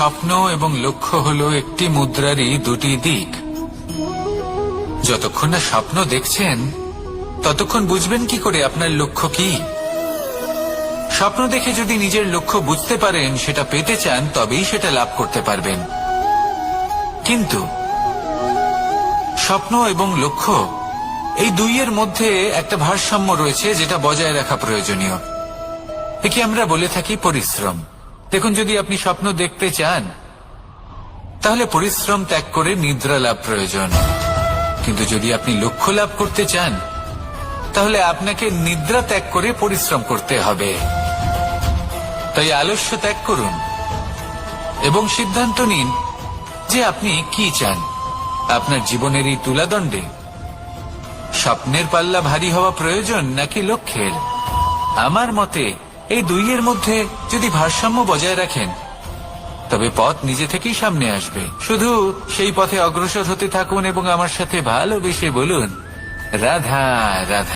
স্বপ্ন এবং লক্ষ্য হলো একটি মুদ্রারই দুটি দিক। যতক্ষণ না স্বপ্ন দেখছেন ততক্ষণ বুঝবেন কি করে আপনার লক্ষ্য কি। স্বপ্ন দেখে যদি নিজের লক্ষ্য বুঝতে পারেন, সেটা পেতে চান, তবেই সেটা লাভ করতে পারবেন। কিন্তু স্বপ্ন এবং লক্ষ্য এই দুইয়ের মধ্যে একটা ভারসাম্য রয়েছে, যেটা বজায় রাখা প্রয়োজনীয়। একে আমরা বলে থাকি পরিশ্রম। দেখুন, যদি আপনি স্বপ্ন দেখতে চান তাহলে পরিশ্রম ত্যাগ করে নিদ্রা লাভ প্রয়োজন। কিন্তু যদি আপনি লক্ষ্য লাভ করতে চান তাহলে আপনাকে নিদ্রা ত্যাগ করে পরিশ্রম করতে হবে। তাই আলস্য ত্যাগ করুন এবং সিদ্ধান্ত নিন যে আপনি কি চান। আপনার জীবনের এই তুলাদণ্ডে স্বপ্নের পাল্লা ভারী হওয়া প্রয়োজন নাকি লক্ষ্যের? আমার মতে এই দুইয়ের মধ্যে যদি ভারসাম্য বজায় রাখেন তবে পথ নিজে থেকেই সামনে আসবে। শুধু সেই পথে অগ্রসর হতে থাকুন এবং আমার সাথে ভালোবেসে বলুন, রাধা রাধা।